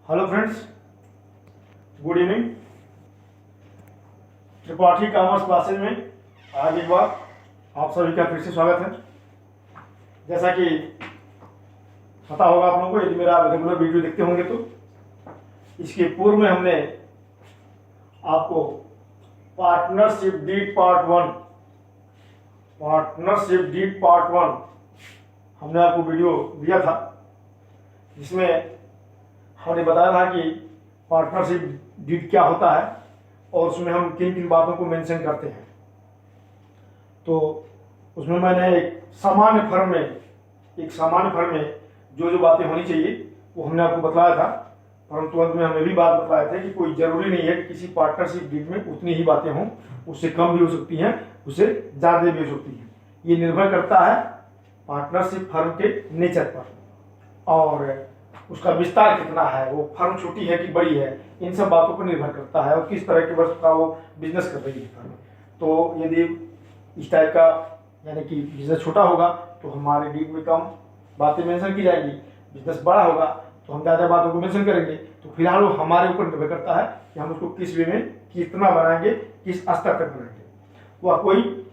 Hello friends, good evening. Tripathi commerce classes में आज एक बार आप सभी का फिर से स्वागत है। जैसा कि पता होगा आप लोगों को, यदि मेरा रेगुलर वीडियो देखते होंगे तो इसके पूर्व में हमने आपको पार्टनरशिप डीड पार्ट वन हमने आपको वीडियो दिया था, जिसमें हमने बताया था कि पार्टनरशिप डीड क्या होता है और उसमें हम किन किन बातों को मेंशन करते हैं। तो उसमें मैंने एक सामान्य फर्म में जो बातें होनी चाहिए वो हमने आपको बताया था, परंतु अंत में हमें भी बात बताया था कि कोई ज़रूरी नहीं है कि किसी पार्टनरशिप डीड में उतनी ही बातें हों, उससे कम भी हो सकती हैं, उससे ज़्यादा भी हो सकती हैं। ये निर्भर करता है पार्टनरशिप फर्म के नेचर पर और उसका विस्तार कितना है, वो फर्म छोटी है कि बड़ी है, इन सब बातों पर निर्भर करता है और किस तरह के वर्ष का वो बिजनेस कर रही है फर्म। तो यदि इस टाइप का यानी कि बिजनेस छोटा होगा तो हमारे डीड में कम बातें मेंशन की जाएंगी, बिजनेस बड़ा होगा तो हम ज़्यादा बातों को मेंशन करेंगे। तो फिलहाल वो हमारे ऊपर निर्भर करता है कि हम उसको किस वे में कितना बनाएंगे, किस स्तर तक बनाएंगे। वह कोई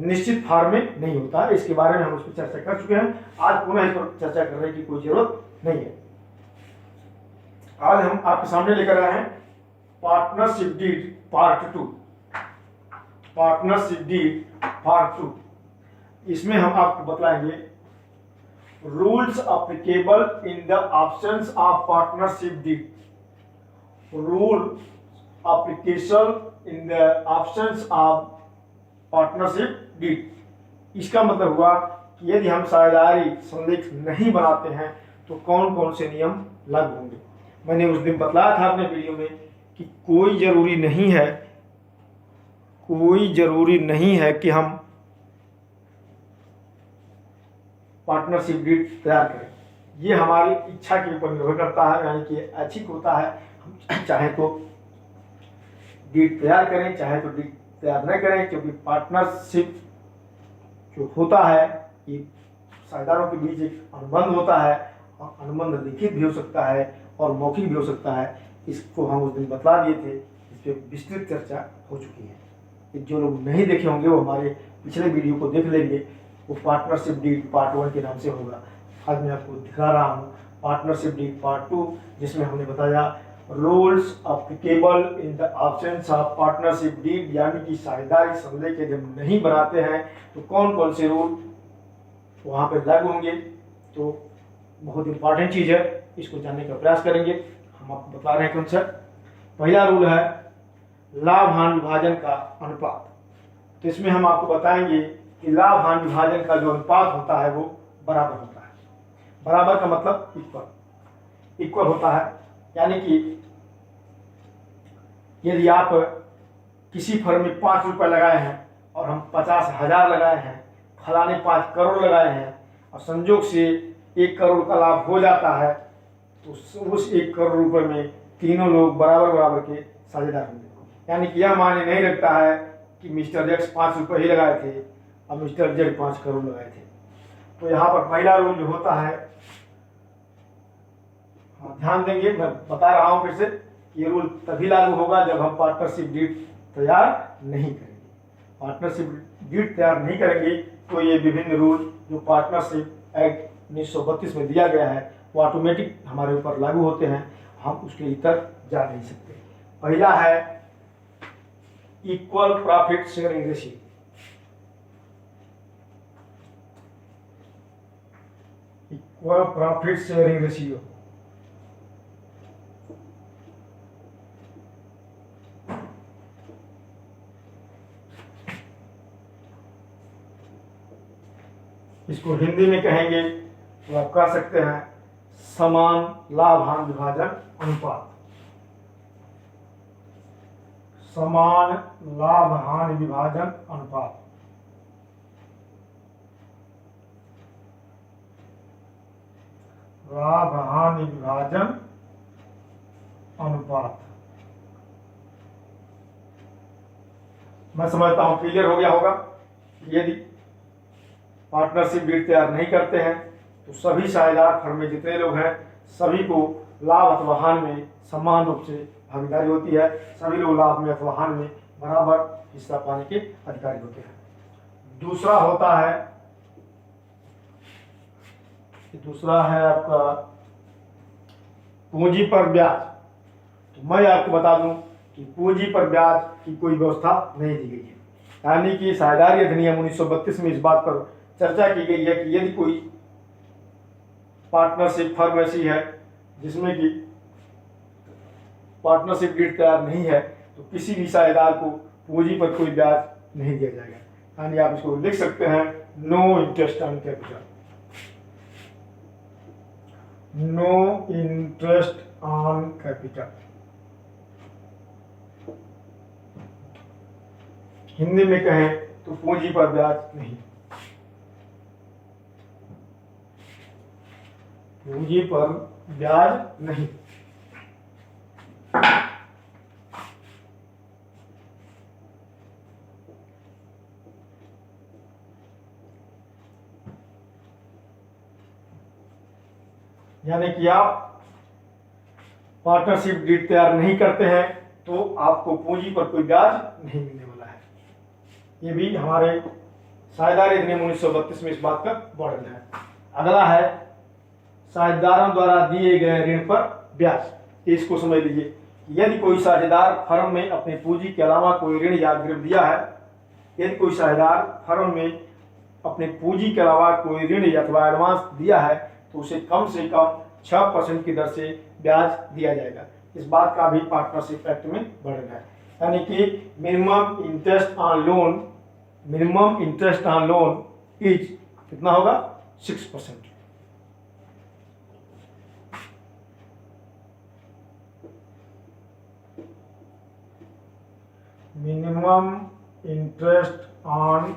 निश्चित फॉर्म में नहीं होता है। इसके बारे में हम उस पर चर्चा कर चुके हैं, आज पुनः इस पर चर्चा करने की कोई जरूरत नहीं है। आज हम आपके सामने लेकर आए हैं पार्टनरशिप डीड पार्ट 2। इसमें हम आपको बताएंगे rules applicable in the absence of partnership deed. Rule application in the absence of partnership deed. इसका मतलब हुआ कि यदि हम साझेदारी संलेख नहीं बनाते हैं तो कौन कौन से नियम लागू होंगे। मैंने उस दिन बतलाया था अपने वीडियो में कि कोई जरूरी नहीं है कि हम पार्टनरशिप डीड तैयार करें। ये हमारी इच्छा के ऊपर निर्भर करता है, यानी कि ऐच्छिक होता है। हम चाहे तो डीड तैयार करें, चाहे तो डीड तैयार न करें, क्योंकि पार्टनरशिप जो होता है ये साझेदारों के बीच एक अनुबंध होता है और अनुबंध लिखित भी हो सकता है और मौखिक भी हो सकता है। इसको हम उस दिन बतला दिए थे, इस पर विस्तृत चर्चा हो चुकी है। जो लोग नहीं देखे होंगे वो हमारे पिछले वीडियो को देख लेंगे, वो पार्टनरशिप डीड पार्ट 1 के नाम से होगा। आज मैं आपको दिखा रहा हूँ पार्टनरशिप डीड पार्ट 2, जिसमें हमने बताया rules applicable in the absence of partnership deed, यानी कि साझेदारी संलेख जब नहीं बनाते हैं तो कौन कौन से रूल वहाँ पर लागू होंगे। तो बहुत इंपॉर्टेंट चीज़ है, इसको जानने का प्रयास करेंगे। हम आपको बता रहे हैं कंसेप्ट। पहला रूल है लाभ हानि विभाजन का अनुपात। तो इसमें हम आपको बताएंगे कि लाभ हानि विभाजन का जो अनुपात होता है वो बराबर होता है। बराबर का मतलब इक्वल होता है, यानी कि यदि आप किसी फर्म में 5 रुपये लगाए हैं और हम 50,000 लगाए हैं, फलाने 5 करोड़ लगाए हैं और संजोग से 1 करोड़ का लाभ हो जाता है, तो उस 1 करोड़ रुपए में तीनों लोग बराबर के साझेदार होंगे। यानी कि यह मायने नहीं रखता है कि मिस्टर एक्स 5 रुपये ही लगाए थे और मिस्टर जेड 5 करोड़ लगाए थे। तो यहाँ पर पहला रूल जो होता है, ध्यान देंगे, मैं बता रहा हूँ फिर से, ये रूल तभी लागू होगा जब हम पार्टनरशिप डीड तैयार नहीं करेंगे। पार्टनरशिप डीड तैयार नहीं करेंगे तो ये विभिन्न रूल जो पार्टनरशिप एक्ट 1932 में दिया गया है वो ऑटोमेटिक हमारे ऊपर लागू होते हैं, हम उसके भीतर जा नहीं सकते। पहला है equal profit sharing ratio. Equal profit sharing ratio इसको हिंदी में कहेंगे तो आप कह सकते हैं समान लाभ हानि विभाजन अनुपात। समान लाभ हानि विभाजन अनुपात। लाभ हानि विभाजन अनुपात। मैं समझता हूं क्लियर हो गया होगा। यदि पार्टनरशिप डीड तैयार नहीं करते हैं तो सभी साझेदार फर्म में जितने लोग हैं सभी को लाभ अथवा हानि में समान रूप से भागीदारी होती है। सभी लोग लाभ में अथवा हानि में बराबर हिस्सा पाने के अधिकारी होते हैं। दूसरा है आपका पूंजी पर ब्याज। तो मैं आपको बता दूं कि पूंजी पर ब्याज की कोई व्यवस्था नहीं दी गई है, यानी कि साझेदारी अधिनियम 1932 में इस बात पर चर्चा की गई है कि यदि कोई पार्टनरशिप फर्म ऐसी है जिसमें कि पार्टनरशिप डीड तैयार नहीं है तो किसी भी साझेदार को पूंजी पर कोई ब्याज नहीं दिया जाएगा। यानी आप इसको लिख सकते हैं no interest on capital, no interest on capital. Hindi में कहें तो पूंजी पर ब्याज नहीं, पूंजी पर ब्याज नहीं। यानी कि आप पार्टनरशिप डीड तैयार नहीं करते हैं तो आपको पूंजी पर कोई ब्याज नहीं मिलने वाला है। ये भी हमारे साझेदारी अधिनियम 1932 में इस बात का वर्णन है। अगला है साझेदारों द्वारा दिए गए ऋण पर ब्याज। इसको समझ लीजिए, यदि कोई साझेदार फर्म में अपनी पूंजी के अलावा कोई ऋण या गिरवी दिया है, यदि कोई साझेदार फर्म में अपनी पूंजी के अलावा कोई ऋण अथवा एडवांस दिया है तो उसे कम से कम 6% की दर से ब्याज दिया जाएगा। इस बात का भी पार्टनरशिप एक्ट में वर्णन है। यानी कि minimum interest on loan is कितना होगा 6%। Minimum interest on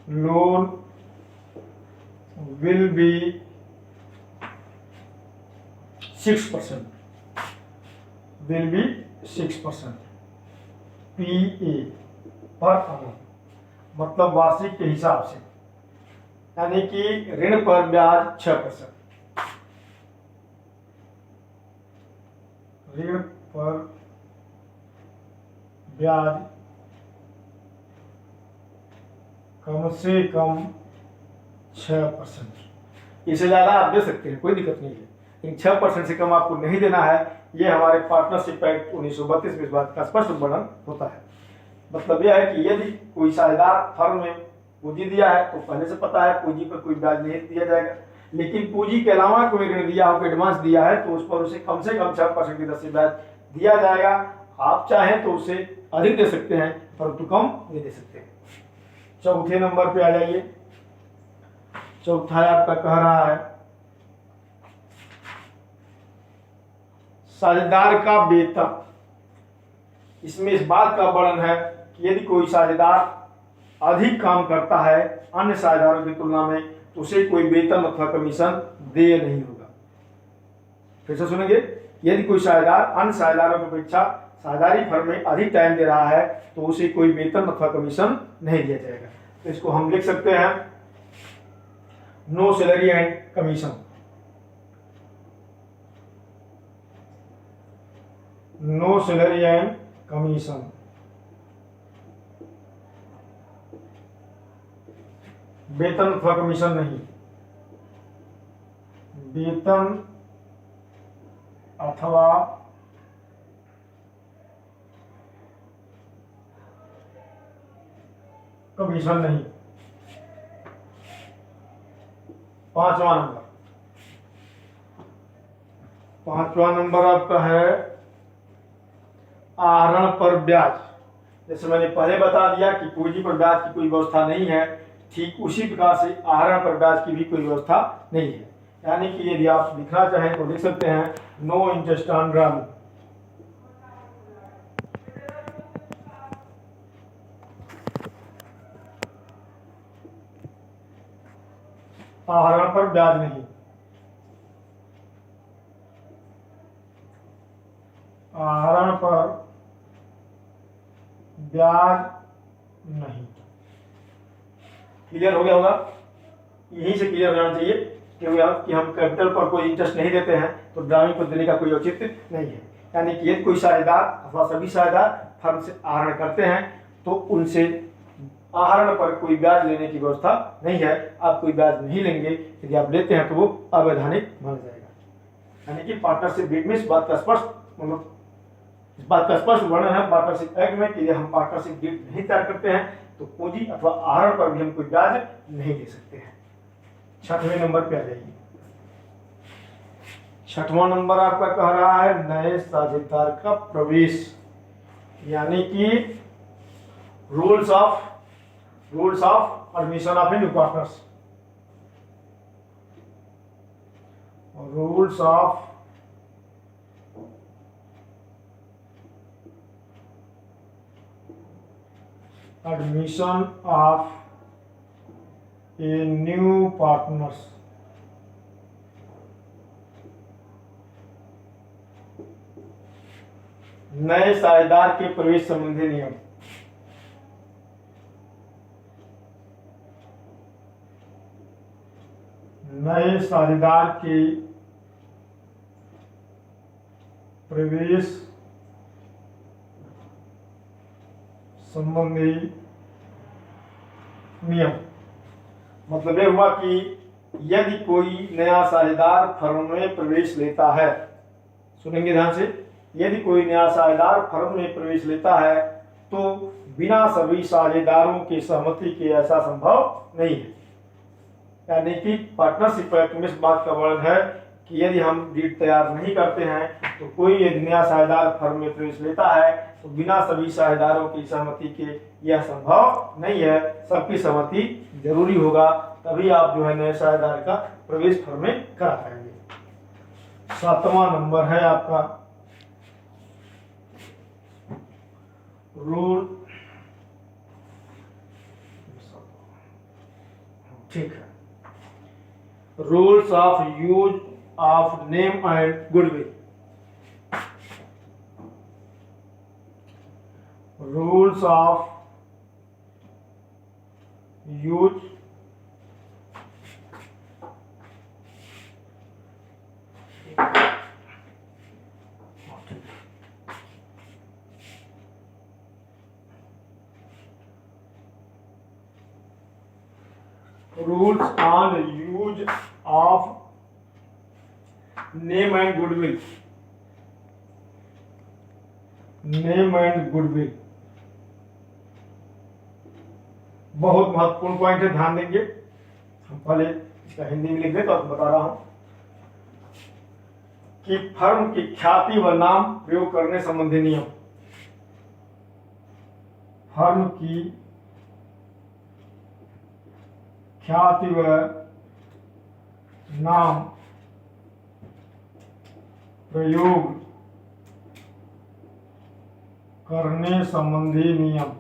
loan will be 6%, will be 6% PA पर annum, मतलब वार्षिक के हिसाब से। यानी कि ऋण पर ब्याज 6%, ऋण पर ब्याज कम से कम 6%। इससे ज़्यादा आप दे सकते हैं, कोई दिक्कत नहीं है, लेकिन 6% से कम आपको नहीं देना है। ये हमारे पार्टनरशिप एक्ट 1932 में इस बात का स्पष्ट वर्णन होता है। मतलब यह है कि यदि कोई साझेदार फर्म में पूंजी दिया है तो पहले से पता है पूंजी पर कोई ब्याज नहीं दिया जाएगा, लेकिन पूंजी के अलावा कोई ऋण दिया हो, एडवांस दिया है तो उस पर उसे कम से कम 6% की दर से ब्याज दिया जाएगा। आप चाहें तो उसे अधिक दे सकते हैं परंतु कम नहीं दे सकते। चौथे नंबर पे आ जाइए। चौथा आपका कह रहा है साझेदार का वेतन। इसमें इस बात का वर्णन है कि यदि कोई साझेदार अधिक काम करता है अन्य साझेदारों की तुलना में तो उसे कोई वेतन अथवा कमीशन देय नहीं होगा। फिर से सुनेंगे, यदि कोई साझेदार अन्य साझेदारों की अपेक्षा साझेदारी फर्म में अधिक टाइम दे रहा है तो उसे कोई वेतन अथवा कमीशन नहीं दिया जाएगा। तो इसको हम लिख सकते हैं no salary and commission, no salary and commission. वेतन अथवा कमीशन नहीं, वेतन अथवा कमीशन नहीं। पांचवा नंबर आपका है आहरण पर ब्याज। जैसे मैंने पहले बता दिया कि पूंजी पर ब्याज की कोई व्यवस्था नहीं है, ठीक उसी प्रकार से आहरण पर ब्याज की भी कोई व्यवस्था नहीं है। यानी कि यदि आप लिखना चाहें तो लिख सकते हैं नो इंटरेस्ट ऑन ड्राइंग, आहरण पर ब्याज नहीं, आहरण पर ब्याज नहीं। क्लियर हो गया होगा, यहीं से क्लियर हो जाना चाहिए कि हम कैपिटल पर कोई इंटरेस्ट नहीं देते हैं तो ड्राइंग को देने का कोई औचित्य नहीं है। यानी कि यदि कोई साझेदार अथवा सभी साझेदार फर्म से आहरण करते हैं तो उनसे आहरण पर कोई ब्याज लेने की व्यवस्था नहीं है। आप कोई ब्याज नहीं लेंगे, यदि आप लेते हैं तो वो अवैधानिक माना जाएगा। यानी कि पार्टनरशिप डीड में इस बात का स्पष्ट वर्णन है पार्टनरशिप एक्ट में कि हम पार्टनरशिप डीड नहीं तैयार करते हैं तो पूंजी अथवा आहरण पर भी हम कोई ब्याज नहीं दे सकते हैं। 6वें नंबर पे आ जाइए। 6वां नंबर आपका कह रहा है नए साझेदार का प्रवेश, यानी कि rules of admission of new partners. Rules of admission of a new partners. नए साझेदार के प्रवेश संबंधी नियम। नए साझेदार के प्रवेश संबंधी नियम मतलब यह हुआ कि यदि कोई नया साझेदार फर्म में प्रवेश लेता है, सुनेंगे ध्यान से, यदि कोई नया साझेदार फर्म में प्रवेश लेता है तो बिना सभी साझेदारों की सहमति के ऐसा संभव नहीं है। यानी कि पार्टनरशिप एक्ट में इस बात का वर्णन है कि यदि हम डीड तैयार नहीं करते हैं तो कोई यदि नया साझेदार फर्म में प्रवेश लेता है तो बिना सभी साझेदारों की सहमति के यह संभव नहीं है। सबकी सहमति जरूरी होगा, तभी आप जो है नए साझेदार का प्रवेश फर्म में करा पाएंगे। 7वां नंबर है आपका रूल, ठीक है, rules of use of name and goodwill. Rules of use rules on use of name and goodwill। Name and goodwill बहुत महत्वपूर्ण पॉइंट है, ध्यान देंगे। हम पहले इसका हिंदी में लिख दे तो बता रहा हूं कि फर्म की ख्याति व नाम प्रयोग करने संबंधी नियम। फर्म की ख्याति व नाम प्रयोग करने संबंधी नियम।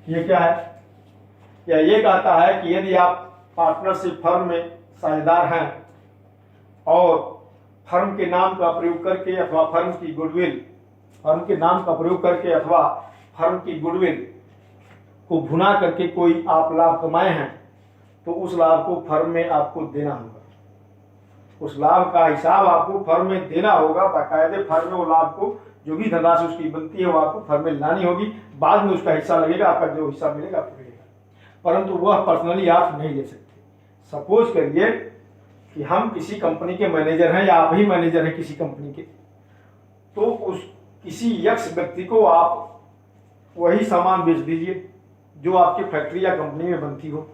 ये क्या है? या ये कहता है कि यदि आप पार्टनरशिप फर्म में साझेदार हैं और फर्म के नाम का प्रयोग करके अथवा फर्म की गुडविल, फर्म के नाम का प्रयोग करके अथवा फर्म की गुडविल को भुना करके कोई आप लाभ कमाए हैं तो उस लाभ को फर्म में आपको देना होगा। उस लाभ का हिसाब आपको फर्म में देना होगा। बाकायदे फर्म में वो लाभ को जो भी धनराशि उसकी बनती है वो आपको फर्म में लानी होगी। बाद में उसका हिस्सा लगेगा, आपका जो हिस्सा मिलेगा आपको मिलेगा, परंतु वह पर्सनली आप नहीं ले सकते। सपोज करिए कि हम किसी कंपनी के मैनेजर हैं या आप ही मैनेजर हैं किसी कंपनी के, तो उस किसी यक्ष व्यक्ति को आप वही सामान बेच दीजिए जो आपकी फैक्ट्री या कंपनी में बनती हो,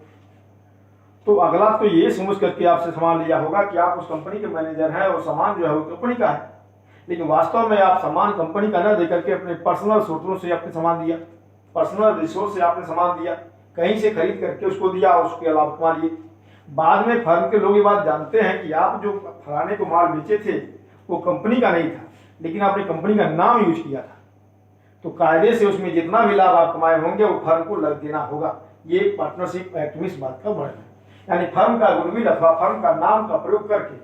तो अगला तो ये समझ करके आपसे सामान लिया होगा कि आप उस कंपनी के मैनेजर हैं और सामान जो है वो कंपनी का है। लेकिन वास्तव में आप सामान कंपनी का न दे करके अपने पर्सनल स्रोतों से आपने सामान दिया, पर्सनल रिसोर्स से आपने सामान दिया, कहीं से खरीद करके उसको दिया, उसके अलावा कमा लिए। बाद में फर्म के लोग ये बात जानते हैं कि आप जो फलाने को माल बेचे थे वो कंपनी का नहीं था, लेकिन आपने कंपनी का नाम यूज किया था, तो कायदे से उसमें जितना भी लाभ आप कमाए होंगे वो फर्म को लग देना होगा। ये पार्टनरशिप एक्ट में इस बात का वर्णन है। यानी फर्म का गुडविल अथवा फर्म का नाम का प्रयोग करके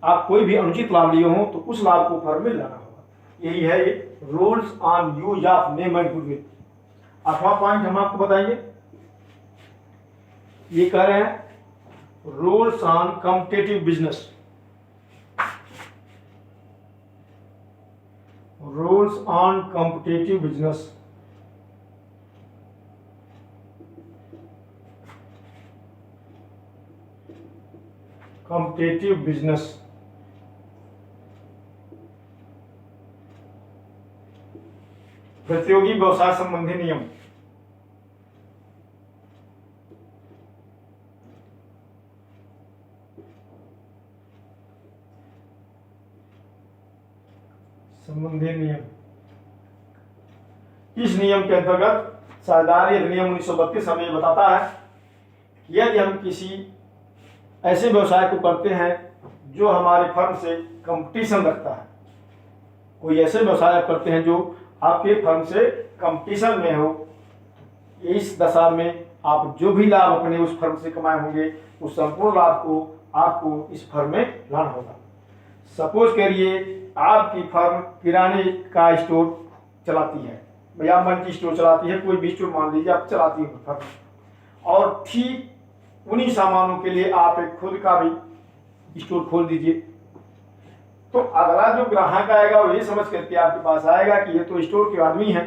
आप कोई भी अनुचित लाभ लिए हो तो उस लाभ को फर्म में लाना होगा। यही है ये rules on use of name and goodwill. 8वां पॉइंट हम आपको बताएंगे ये कह रहे हैं rules on competitive business, rules on competitive business. Competitive business प्रतियोगी व्यवसाय संबंधी नियम। संबंधी नियम, इस नियम के अंतर्गत साझेदारी अधिनियम 1932 हमें बताता है कि यदि हम किसी ऐसे व्यवसाय को करते हैं जो हमारे फर्म से कंपटीशन रखता है, कोई ऐसे व्यवसाय आप करते हैं जो आपके फर्म से कंपटीशन में हो, इस दशा में आप जो भी लाभ अपने उस फर्म से कमाए होंगे उस संपूर्ण लाभ को आपको इस फर्म में लाना होगा। सपोज करिए आपकी फर्म किराने का स्टोर चलाती है या मल्टी स्टोर चलाती है, कोई भी स्टोर मान लीजिए आप चलाती है फर्म, और ठीक उन्हीं सामानों के लिए आप एक खुद का भी स्टोर खोल दीजिए। तो अगला जो ग्राहक आएगा वो ये समझ करके आपके पास आएगा कि ये तो स्टोर के आदमी है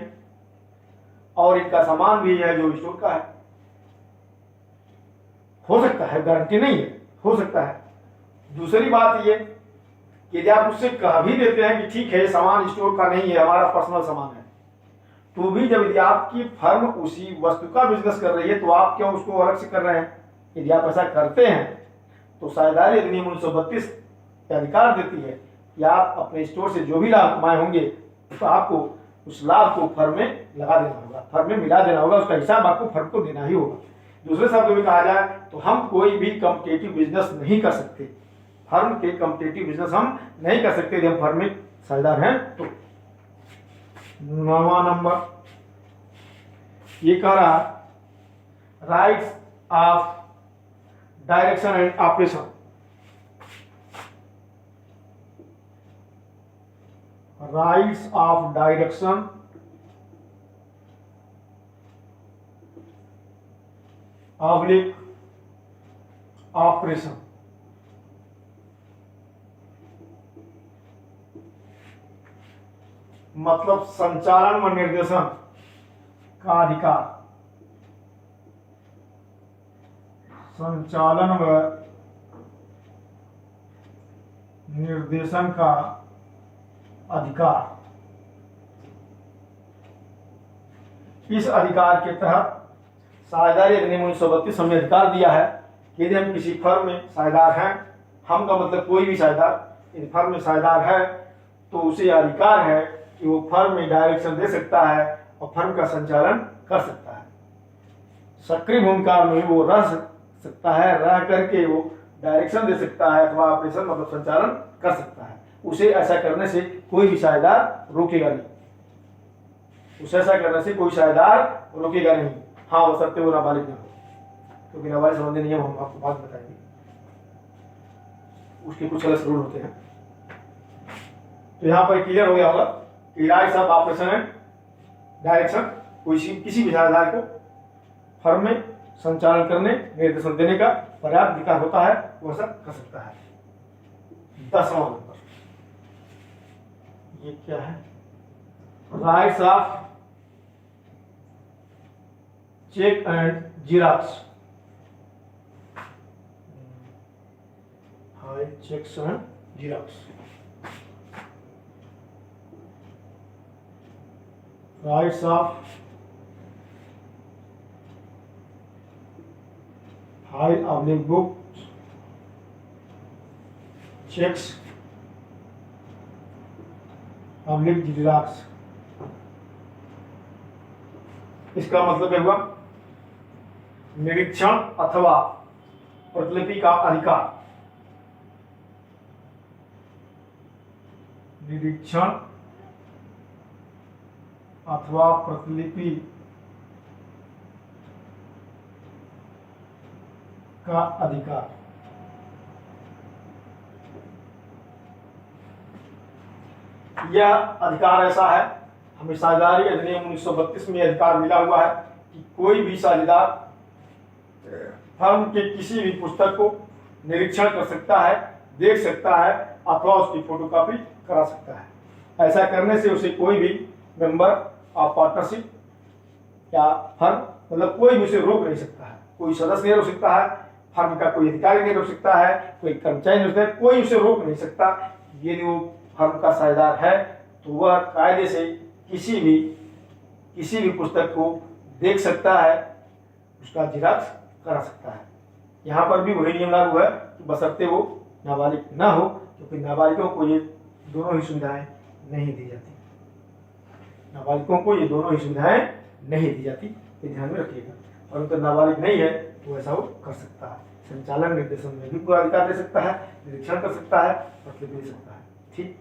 और इनका सामान भी है जो स्टोर का है। हो सकता है, गारंटी नहीं है, हो सकता है। दूसरी बात ये कि यदि आप उससे कह भी देते हैं कि ठीक है सामान स्टोर का नहीं है, हमारा पर्सनल सामान है, तो भी जब यदि आपकी फर्म उसी वस्तु का बिजनेस कर रही है तो आप क्यों उसको अलग से कर रहे हैं? यदि आप ऐसा करते हैं तो साझेदारी अधिनियम 1932 अधिकार देती है कि आप अपने स्टोर से जो भी लाभ कमाए होंगे तो आपको उस लाभ को फर्म में लगा देना होगा, फर्म में मिला देना होगा, उसका हिसाब आपको फर्म को देना ही होगा। दूसरे शब्दों में कहा जाए तो हम कोई भी कॉम्पिटिटिव बिजनेस नहीं कर सकते, फर्म के कॉम्पिटिटिव बिजनेस हम नहीं कर सकते यदि हम फर्म में साझेदार हैं तो। 9वां नंबर ये कह रहा rights of direction and operation. Rights of direction oblique operation. मतलब संचालन व निर्देशन का अधिकार, संचालन व निर्देशन का अधिकार। इस अधिकार के तहत साझेदारी अधिनियम 1932 हमने अधिकार दिया है कि यदि हम किसी फर्म में साझेदार हैं, हम का मतलब कोई भी साझेदार यदि फर्म में साझेदार है तो उसे अधिकार है कि वो फर्म में डायरेक्शन दे सकता है और फर्म का संचालन कर सकता है। सक्रिय भूमिका में वो रह सकता है, रह करके वो डायरेक्शन दे सकता है अथवा ऑपरेशन मतलब संचालन कर सकता है। उसे ऐसा करने से कोई भी साझेदार रोकेगा नहीं, उसे ऐसा करने से कोई साझेदार रोकेगा नहीं। हाँ हो सकते वो नाबालिग ना हो, क्योंकि नाबालिग संबंधी नियम हम आपको बाद बताएंगे, उसके कुछ अलग रूल होते हैं। तो यहाँ पर क्लियर हो गया होगा कि rights of operation and direction, किसी भी साझेदार को फर्म में संचालन करने निर्देशन देने का पर्याप्त अधिकार होता है, वो ऐसा कर सकता है। 10वां नंबर ये क्या है? Rights of cheque and Xerox. हाय cheques and Xerox. Rights of file oblique book cheques oblique Xerox. इसका मतलब है हुआ निरीक्षण अथवा प्रतिलिपि का अधिकार। निरीक्षण अथवा प्रतिलिपि का अधिकार। यह अधिकार ऐसा है, हमें साझेदारी अधिनियम 1932 में अधिकार मिला हुआ है कि कोई भी साझेदार फर्म के किसी भी पुस्तक को निरीक्षण कर सकता है, देख सकता है अथवा उसकी फोटोकॉपी करा सकता है। ऐसा करने से उसे कोई भी मेंबर ऑफ पार्टनरशिप या फर्म मतलब कोई भी उसे रोक नहीं सकता है, कोई सदस्य नहीं रोक सकता है, फर्म का कोई अधिकारी नहीं रोक सकता है, कोई कर्मचारी नहीं रोक सकता है, कोई उसे रोक नहीं सकता। यदि वो फर्म का साझेदार है तो वह कायदे से किसी भी पुस्तक को देख सकता है, उसका जिराक्स करा सकता है। यहाँ पर भी वही नियम लागू है कि बशर्ते वो नाबालिग ना हो, क्योंकि नाबालिगों को ये दोनों ही सुविधाएं नहीं दी जाती। नाबालिगों को ये दोनों ही सुविधाएं नहीं दी जाती, ये ध्यान में रखिएगा। और उनका नाबालिग नहीं है तो ऐसा वो कर सकता है। संचालन निर्देशन में भी पूरा अधिकार दे सकता है, निरीक्षण कर सकता है, प्रतिलिपि दे सकता है। ठीक,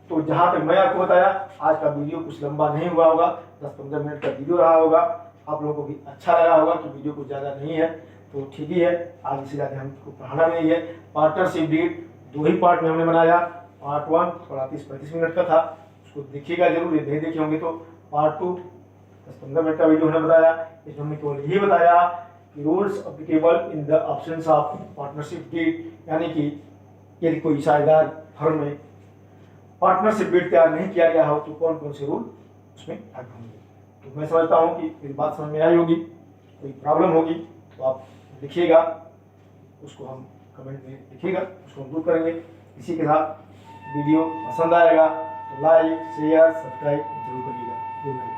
तो जहाँ तक मैं आपको बताया, आज का वीडियो कुछ लंबा नहीं हुआ होगा, 10-15 मिनट का वीडियो रहा होगा। आप लोगों को भी अच्छा लगा होगा कि वीडियो कुछ ज़्यादा नहीं है, तो ठीक ही है। आज इससे ज़्यादा हमको पढ़ाना भी नहीं है। पार्टनरशिप डीड 2 ही पार्ट में हमने बनाया। पार्ट 1 थोड़ा 30-35 मिनट का था, उसको देखिएगा जरूर। ये नहीं देखे होंगे तो पार्ट 2 10-15 मिनट का वीडियो हमने बताया। इसमें हमने केवल यही बताया कि rules applicable in the options of partnership deed, यानी कि यदि कोई साझेदार फर्म में पार्टनरशिप डीड तैयार नहीं किया गया हो तो कौन कौन से रूल उसमें लागू होंगे। तो मैं समझता हूँ कि मेरी बात समझ में आई होगी। कोई प्रॉब्लम होगी तो आप लिखिएगा, उसको हम कमेंट में लिखिएगा, उसको हम दूर करेंगे। इसी के साथ वीडियो पसंद आएगा तो लाइक शेयर सब्सक्राइब जरूर करिएगा।